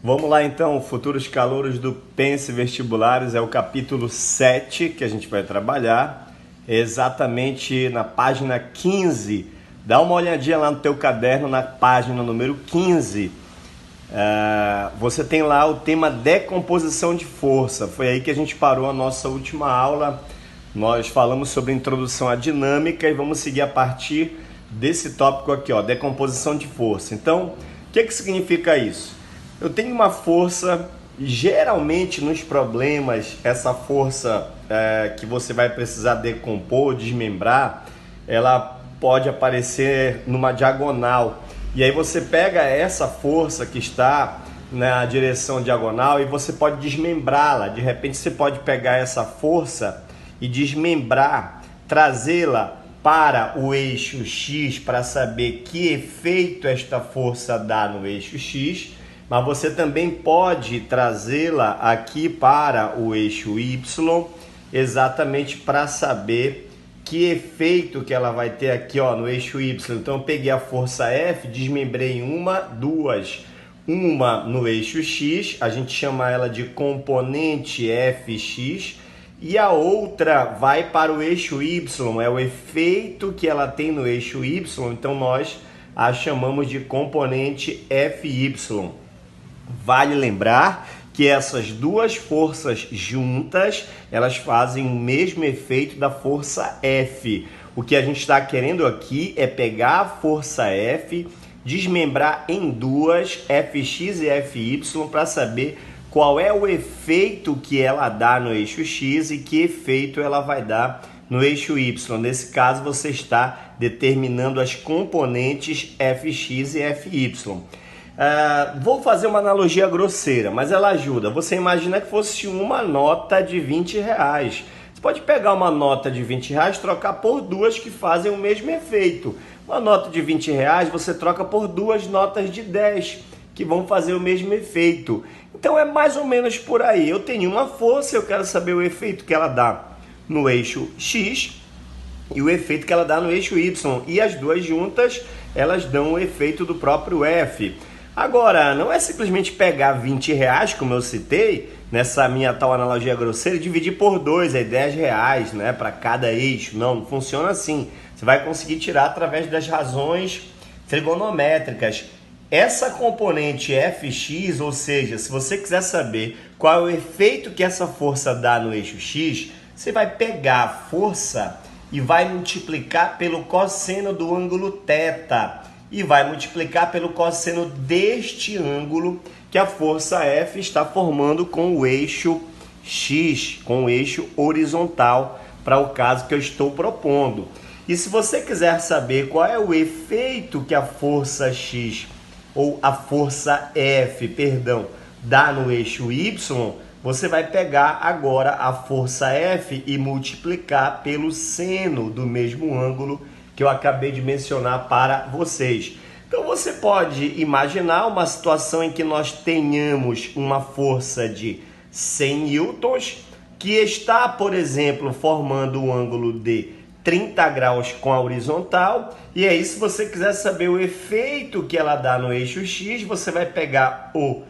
Vamos lá então, futuros calouros do Pense Vestibulares, é o capítulo 7 que a gente vai trabalhar, exatamente na página 15. Dá uma olhadinha lá no teu caderno, na página número 15. Você tem lá o tema decomposição de força. Foi aí que a gente parou a nossa última aula. Nós falamos sobre introdução à dinâmica e vamos seguir a partir desse tópico aqui, ó, decomposição de força. Então, o que significa isso? Eu tenho uma força, geralmente nos problemas, essa força que você vai precisar decompor, desmembrar, ela pode aparecer numa diagonal. E aí você pega essa força que está na direção diagonal e você pode desmembrá-la. De repente você pode pegar essa força e desmembrar, trazê-la para o eixo X para saber que efeito esta força dá no eixo X, mas você também pode trazê-la aqui para o eixo Y, exatamente para saber que efeito que ela vai ter aqui, ó, no eixo Y. Então eu peguei a força F, desmembrei em duas, uma no eixo X, a gente chama ela de componente Fx, e a outra vai para o eixo Y, é o efeito que ela tem no eixo Y, então nós a chamamos de componente Fy. Vale lembrar que essas duas forças juntas, elas fazem o mesmo efeito da força F. O que a gente está querendo aqui é pegar a força F, desmembrar em duas, Fx e Fy, para saber qual é o efeito que ela dá no eixo X e que efeito ela vai dar no eixo Y. Nesse caso, você está determinando as componentes Fx e Fy. Vou fazer uma analogia grosseira, mas ela ajuda. Você imagina que fosse uma nota de 20 reais. Você pode pegar uma nota de 20 reais e trocar por duas que fazem o mesmo efeito. Uma nota de 20 reais você troca por duas notas de 10 que vão fazer o mesmo efeito. Então é mais ou menos por aí. Eu tenho uma força, eu quero saber o efeito que ela dá no eixo X e o efeito que ela dá no eixo Y. E as duas juntas, elas dão o efeito do próprio F. Agora, não é simplesmente pegar 20 reais, como eu citei, nessa minha tal analogia grosseira, e dividir por 2, é 10 reais, né, para cada eixo. Não funciona assim. Você vai conseguir tirar através das razões trigonométricas. Essa componente Fx, ou seja, se você quiser saber qual é o efeito que essa força dá no eixo X, você vai pegar a força e vai multiplicar pelo cosseno do ângulo θ. E vai multiplicar pelo cosseno deste ângulo que a força F está formando com o eixo X, com o eixo horizontal, para o caso que eu estou propondo. E se você quiser saber qual é o efeito que a força X, ou a força F, perdão, dá no eixo Y, você vai pegar agora a força F e multiplicar pelo seno do mesmo ângulo que eu acabei de mencionar para vocês. Então você pode imaginar uma situação em que nós tenhamos uma força de 100 newtons que está, por exemplo, formando um ângulo de 30 graus com a horizontal, e aí se você quiser saber o efeito que ela dá no eixo X, você vai pegar o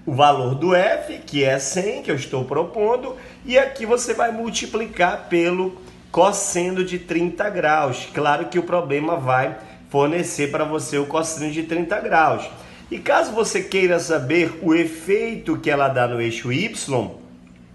valor do F, que é 100, que eu estou propondo, e aqui você vai multiplicar pelo cosseno de 30 graus. Claro que o problema vai fornecer para você o cosseno de 30 graus. E caso você queira saber o efeito que ela dá no eixo Y,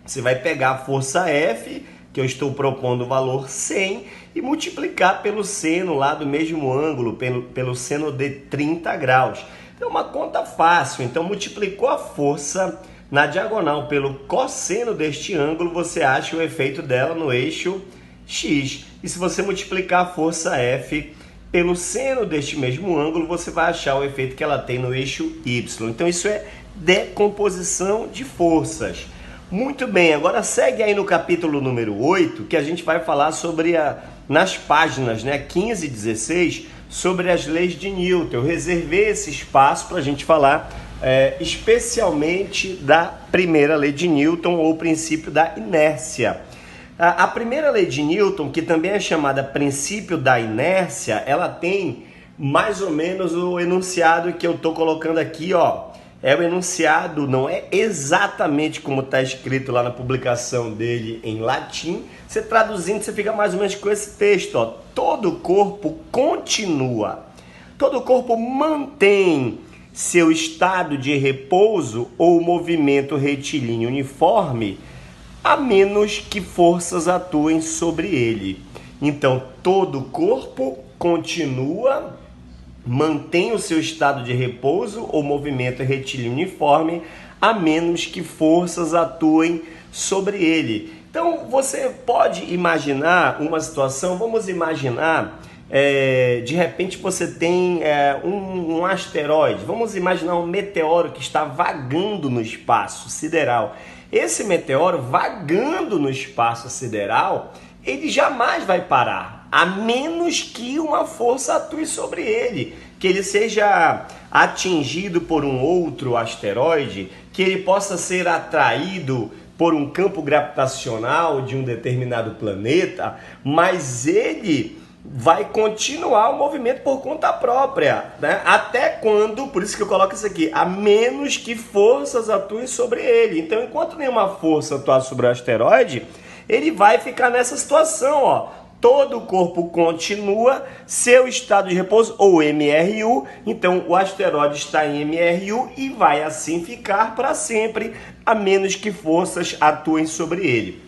você vai pegar a força F, que eu estou propondo o valor 100, e multiplicar pelo seno lá do mesmo ângulo, pelo seno de 30 graus. É uma conta fácil. Então multiplicou a força na diagonal pelo cosseno deste ângulo, você acha o efeito dela no eixo X. E se você multiplicar a força F pelo seno deste mesmo ângulo, você vai achar o efeito que ela tem no eixo Y. Então isso é decomposição de forças. Muito bem, agora segue aí no capítulo número 8, que a gente vai falar sobre nas páginas, né, 15 e 16, sobre as leis de Newton. Eu reservei esse espaço para a gente falar especialmente da primeira lei de Newton, ou princípio da inércia. A primeira lei de Newton, que também é chamada princípio da inércia, ela tem mais ou menos o enunciado que eu estou colocando aqui, ó, é o enunciado, não é exatamente como está escrito lá na publicação dele em latim. Você traduzindo, você fica mais ou menos com esse texto, ó. Todo corpo continua, todo corpo mantém seu estado de repouso ou movimento retilíneo uniforme, a menos que forças atuem sobre ele. Então, todo corpo continua, mantém o seu estado de repouso ou movimento retilíneo uniforme, a menos que forças atuem sobre ele. Então, você pode imaginar uma situação, vamos imaginar, de repente você tem um asteroide, vamos imaginar um meteoro que está vagando no espaço sideral. Esse meteoro vagando no espaço sideral, ele jamais vai parar, a menos que uma força atue sobre ele, que ele seja atingido por um outro asteroide, que ele possa ser atraído por um campo gravitacional de um determinado planeta, mas ele vai continuar o movimento por conta própria, né? Até quando, por isso que eu coloco isso aqui, a menos que forças atuem sobre ele. Então, enquanto nenhuma força atuar sobre o asteroide, ele vai ficar nessa situação, ó. Todo o corpo continua seu estado de repouso, ou MRU. Então, o asteroide está em MRU e vai assim ficar para sempre, a menos que forças atuem sobre ele.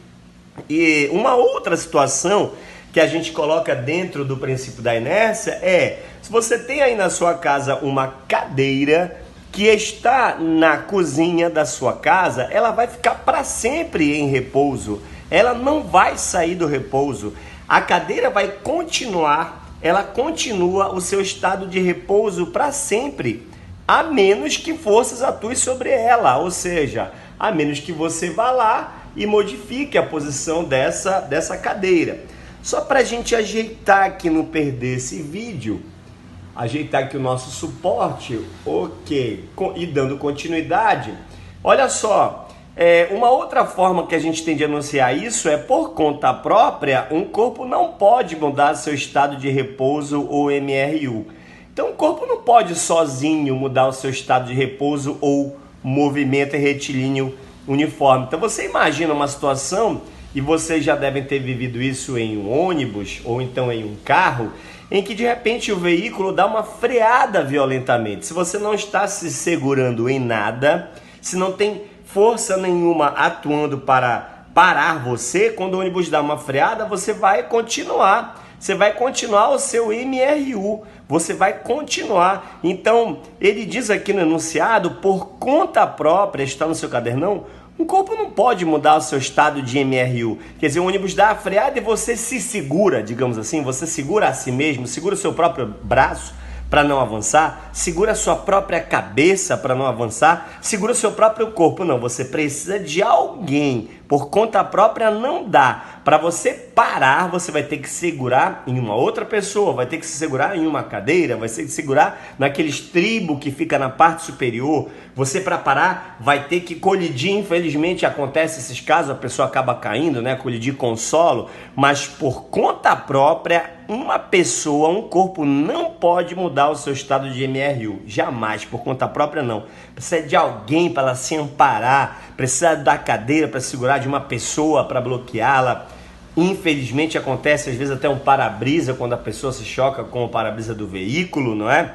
E uma outra situação que a gente coloca dentro do princípio da inércia é, se você tem aí na sua casa uma cadeira que está na cozinha da sua casa, ela vai ficar para sempre em repouso, ela não vai sair do repouso, a cadeira vai continuar, ela continua o seu estado de repouso para sempre, a menos que forças atuem sobre ela, ou seja, a menos que você vá lá e modifique a posição dessa cadeira. Só para a gente ajeitar aqui, não perder esse vídeo, ajeitar aqui o nosso suporte, ok, e dando continuidade, olha só, uma outra forma que a gente tem de anunciar isso é por conta própria, um corpo não pode mudar seu estado de repouso ou MRU. Então o corpo não pode sozinho mudar o seu estado de repouso ou movimento retilíneo uniforme. Então você imagina uma situação, e vocês já devem ter vivido isso em um ônibus ou então em um carro, em que de repente o veículo dá uma freada violentamente. Se você não está se segurando em nada, se não tem força nenhuma atuando para parar você, quando o ônibus dá uma freada, você vai continuar. Você vai continuar o seu MRU, você vai continuar. Então, ele diz aqui no enunciado, por conta própria, está no seu cadernão, um corpo não pode mudar o seu estado de MRU. Quer dizer, o ônibus dá a freada e você se segura, digamos assim, você segura a si mesmo, segura o seu próprio braço para não avançar, segura a sua própria cabeça para não avançar, segura o seu próprio corpo. Não, você precisa de alguém. Por conta própria não dá. Para você parar, você vai ter que segurar em uma outra pessoa, vai ter que se segurar em uma cadeira, vai ter que segurar naquele estribo que fica na parte superior. Você, para parar, vai ter que colidir. Infelizmente acontece esses casos, a pessoa acaba caindo, né? Colidir com o solo, mas por conta própria, uma pessoa, um corpo não pode mudar o seu estado de MRU, jamais, por conta própria não. Precisa de alguém para ela se amparar, precisa da cadeira para segurar, de uma pessoa para bloqueá-la. Infelizmente acontece às vezes até um para-brisa, quando a pessoa se choca com o para-brisa do veículo, não é?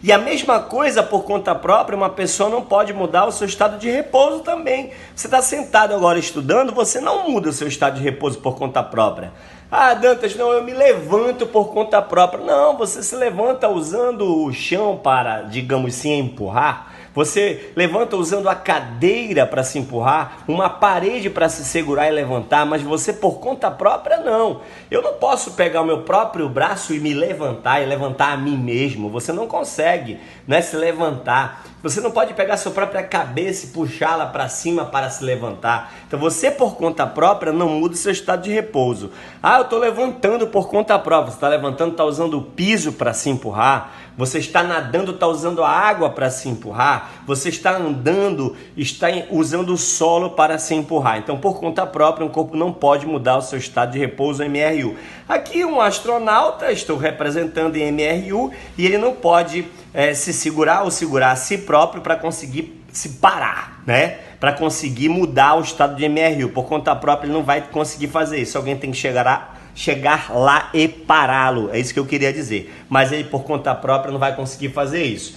E a mesma coisa por conta própria, uma pessoa não pode mudar o seu estado de repouso também. Você está sentado agora estudando, você não muda o seu estado de repouso por conta própria. Ah, Dantas, não, eu me levanto por conta própria. Não, você se levanta usando o chão para, digamos, se empurrar. Você levanta usando a cadeira para se empurrar, uma parede para se segurar e levantar, mas você por conta própria não. Eu não posso pegar o meu próprio braço e me levantar e levantar a mim mesmo. Você não consegue, né, se levantar. Você não pode pegar a sua própria cabeça e puxá-la para cima para se levantar. Então você por conta própria não muda o seu estado de repouso. Ah, eu estou levantando por conta própria. Você está levantando, está usando o piso para se empurrar. Você está nadando, está usando a água para se empurrar. Você está andando, está usando o solo para se empurrar. Então, por conta própria, um corpo não pode mudar o seu estado de repouso MRU. Aqui um astronauta, estou representando em MRU, e ele não pode se segurar ou segurar a si próprio para conseguir se parar, né? Para conseguir mudar o estado de MRU. Por conta própria ele não vai conseguir fazer isso. Alguém tem que chegar lá e pará-lo. É isso que eu queria dizer. Mas ele por conta própria não vai conseguir fazer isso.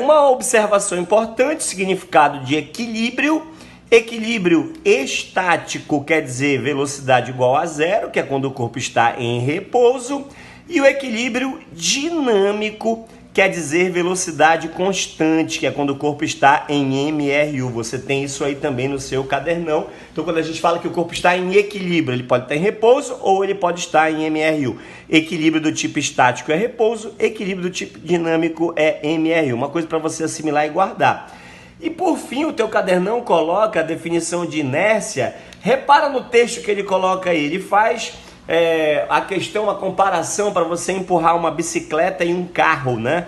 Uma observação importante, significado de equilíbrio. Equilíbrio estático quer dizer velocidade igual a zero, que é quando o corpo está em repouso. E o equilíbrio dinâmico quer dizer velocidade constante, que é quando o corpo está em MRU. Você tem isso aí também no seu cadernão. Então, quando a gente fala que o corpo está em equilíbrio, ele pode estar em repouso ou ele pode estar em MRU. Equilíbrio do tipo estático é repouso, equilíbrio do tipo dinâmico é MRU. Uma coisa para você assimilar e guardar. E por fim, o teu cadernão coloca a definição de inércia. Repara no texto que ele coloca aí. Ele faz a questão, a comparação para você empurrar uma bicicleta e um carro, né?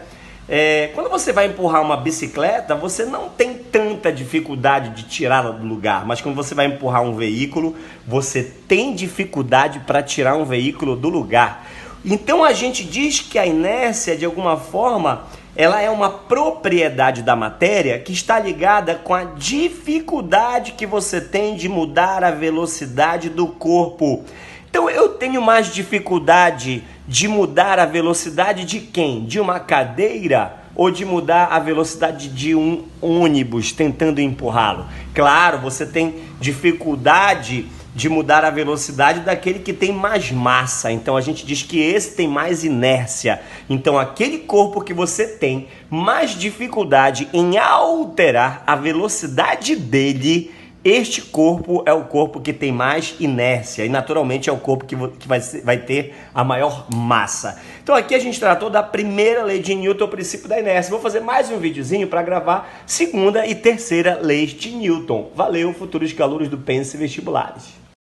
Quando você vai empurrar uma bicicleta, você não tem tanta dificuldade de tirá-la do lugar. Mas quando você vai empurrar um veículo, você tem dificuldade para tirar um veículo do lugar. Então a gente diz que a inércia, de alguma forma, ela é uma propriedade da matéria que está ligada com a dificuldade que você tem de mudar a velocidade do corpo. Então eu tenho mais dificuldade de mudar a velocidade de quem? De uma cadeira ou de mudar a velocidade de um ônibus tentando empurrá-lo? Claro, você tem dificuldade de mudar a velocidade daquele que tem mais massa. Então a gente diz que esse tem mais inércia. Então aquele corpo que você tem mais dificuldade em alterar a velocidade dele, este corpo é o corpo que tem mais inércia e naturalmente é o corpo que vai ter a maior massa. Então aqui a gente tratou da primeira lei de Newton, o princípio da inércia. Vou fazer mais um videozinho para gravar segunda e terceira leis de Newton. Valeu, futuros calouros do Pense Vestibulares.